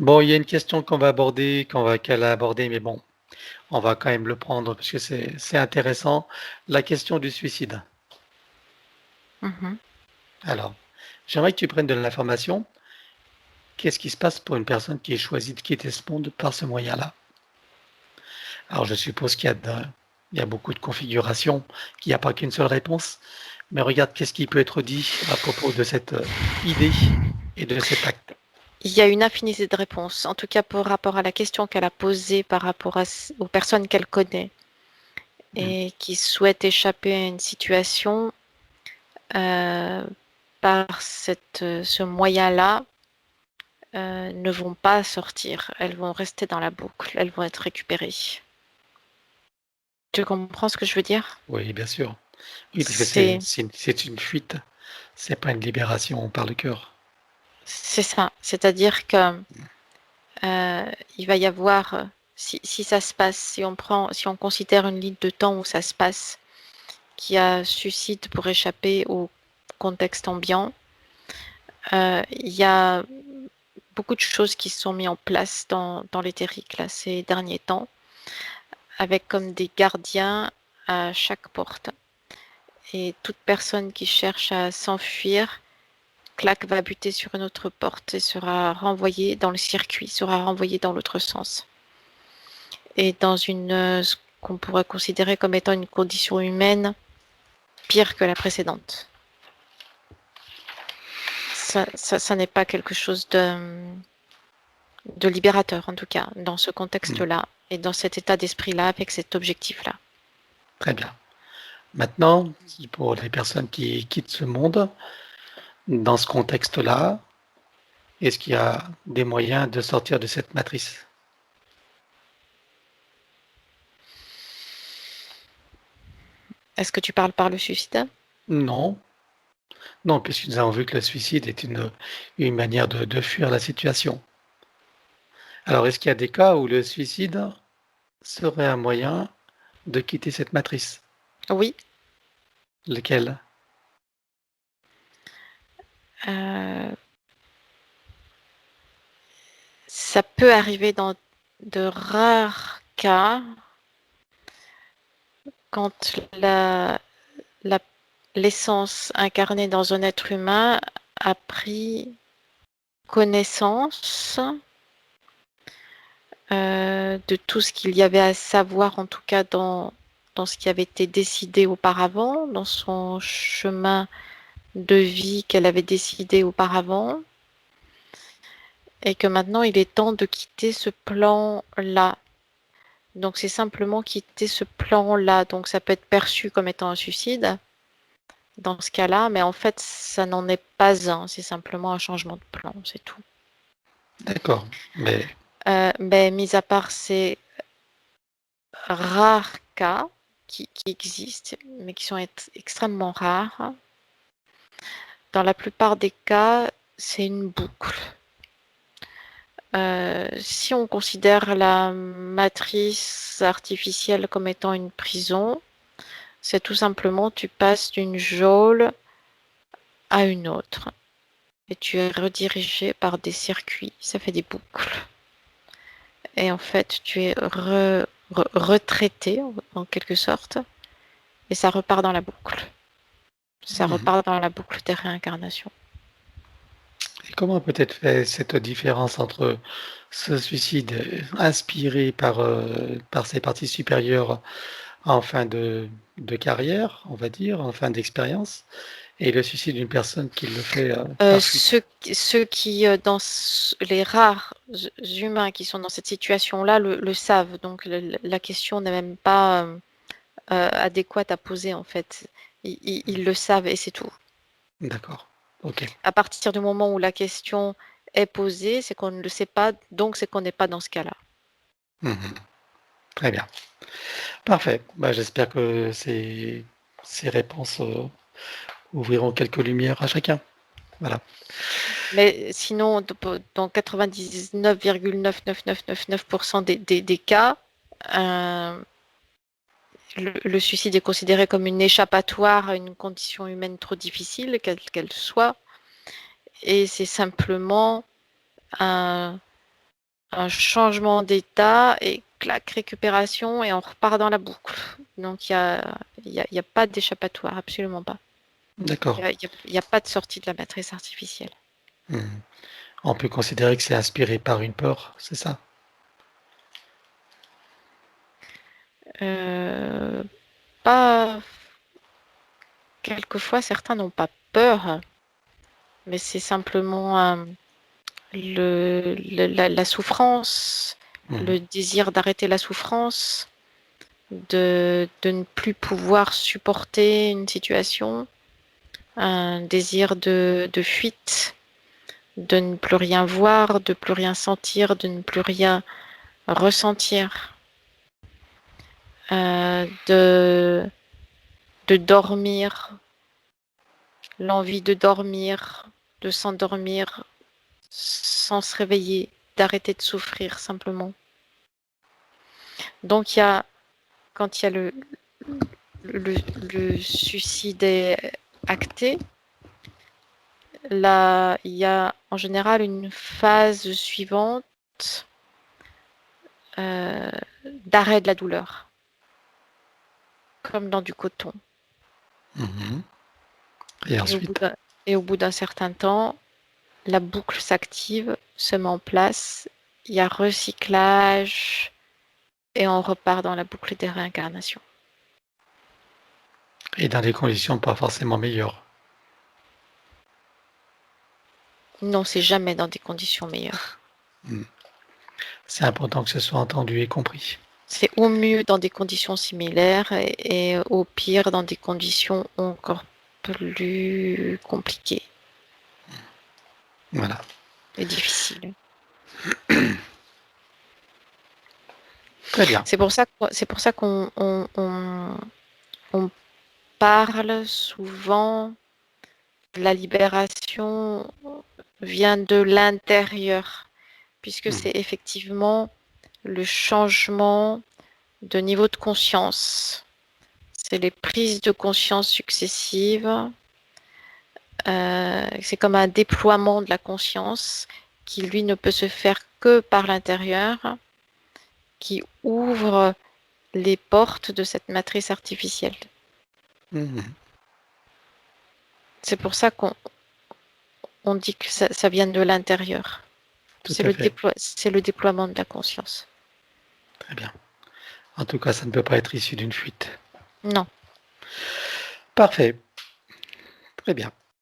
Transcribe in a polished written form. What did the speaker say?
Bon, il y a une question qu'elle a abordée, mais bon, on va quand même le prendre parce que c'est intéressant. La question du suicide. Mhm. Alors, j'aimerais que tu prennes de l'information. Qu'est-ce qui se passe pour une personne qui choisit de quitter ce monde par ce moyen-là? Alors, je suppose il y a beaucoup de configurations, qu'il n'y a pas qu'une seule réponse. Mais regarde, qu'est-ce qui peut être dit à propos de cette idée et de cet acte? Il y a une infinité de réponses, en tout cas par rapport à la question qu'elle a posée par rapport aux personnes qu'elle connaît Hmm. et qui souhaitent échapper à une situation euh, par ce moyen-là, ne vont pas sortir. Elles vont rester dans la boucle. Elles vont être récupérées. Tu comprends ce que je veux dire? Oui, bien sûr. Oui, parce que C'est, c'est une fuite, c'est pas une libération par le cœur. c'est ça. C'est-à-dire que il va y avoir, si ça se passe, si on considère une ligne de temps où ça se passe, qui a suicide pour échapper au contexte ambiant, il y a beaucoup de choses qui se sont mises en place dans l'éthérique là, ces derniers temps, avec comme des gardiens à chaque porte. Et toute personne qui cherche à s'enfuir, clac, va buter sur une autre porte et sera renvoyée dans le circuit, sera renvoyée dans l'autre sens. Et dans ce qu'on pourrait considérer comme étant une condition humaine pire que la précédente. Ça n'est pas quelque chose de libérateur, en tout cas, dans ce Hmm. contexte-là et dans cet état d'esprit-là, avec cet objectif-là. Très bien. Maintenant, pour les personnes qui quittent ce monde, dans ce contexte-là, est-ce qu'il y a des moyens de sortir de cette matrice? Est-ce que tu parles par le suicide? Non, non, puisque nous avons vu que le suicide est une manière de fuir la situation. Alors, est-ce qu'il y a des cas où le suicide serait un moyen de quitter cette matrice? Oui. Lequel? Euh, Ça peut arriver dans de rares cas quand la- l'essence incarnée dans un être humain a pris connaissance de tout ce qu'il y avait à savoir, en tout cas dans ce qui avait été décidé auparavant, dans son chemin de vie qu'elle avait décidé auparavant, et que maintenant il est temps de quitter ce plan-là. Donc c'est simplement quitter ce plan-là. Donc ça peut être perçu comme étant un suicide dans ce cas-là, mais en fait ça n'en est pas un, c'est simplement un changement de plan, c'est tout. D'accord, mais Mais mis à part ces rares cas qui existent, mais qui sont extrêmement rares, dans la plupart des cas, c'est une boucle. Si on considère la matrice artificielle comme étant une prison, c'est tout simplement tu passes d'une geôle à une autre et tu es redirigé par des circuits, ça fait des boucles. Et en fait, tu es retraité en quelque sorte et ça repart dans la boucle. Ça mhm. repart dans la boucle des réincarnations. Et comment peut-être fait cette différence entre ce suicide inspiré par ses parties supérieures en fin de carrière, on va dire, en fin d'expérience, et le suicide d'une personne qui le fait par fuite? Ceux qui, les rares humains qui sont dans cette situation-là, le savent. Donc la question n'est même pas adéquate à poser en fait. Ils le savent et c'est tout. D'accord, ok. À partir du moment où la question est posée, c'est qu'on ne le sait pas, donc c'est qu'on n'est pas dans ce cas-là. Mhm. Très bien. Parfait. Bah, j'espère que ces réponses ouvriront quelques lumières à chacun. Voilà. Mais sinon, dans 99,99999% des cas, euh, le suicide est considéré comme une échappatoire à une condition humaine trop difficile, quelle qu'elle soit, et c'est simplement un, un changement d'état et clac, récupération et on repart dans la boucle. Donc il y a pas d'échappatoire, absolument pas. D'accord. Il y a pas de sortie de la matrice artificielle. Mhm. On peut considérer que c'est inspiré par une peur, c'est ça? Euh, Pas quelquefois certains n'ont pas peur, mais c'est simplement la souffrance, Mhm. le désir d'arrêter la souffrance, de ne plus pouvoir supporter une situation, un désir de fuite, de ne plus rien voir, de plus rien sentir, de ne plus rien ressentir, de dormir, l'envie de dormir, de s'endormir sans se réveiller, d'arrêter de souffrir simplement. Donc quand il y a le suicide est acté, là, il y a en général une phase suivante euh, d'arrêt de la douleur, comme dans du coton. Mhm. Et Et ensuite? au bout d'un certain temps, la boucle s'active, se met en place, il y a recyclage et on repart dans la boucle des réincarnations. Et dans des conditions pas forcément meilleures. Non, c'est jamais dans des conditions meilleures. Mhm. C'est important que ce soit entendu et compris. C'est au mieux dans des conditions similaires et au pire dans des conditions encore plus compliquées Voilà. et difficiles. Très bien. C'est pour ça on parle souvent de la libération vient de l'intérieur, puisque Mhm. c'est effectivement le changement de niveau de conscience. C'est les prises de conscience successives. C'est comme un déploiement de la conscience qui, lui, ne peut se faire que par l'intérieur, qui ouvre les portes de cette matrice artificielle. Mhm. C'est pour ça qu'on dit que ça vient de l'intérieur. Tout à fait. C'est le déploiement de la conscience. Très bien. En tout cas, ça ne peut pas être issu d'une fuite. Non. Parfait. Très bien.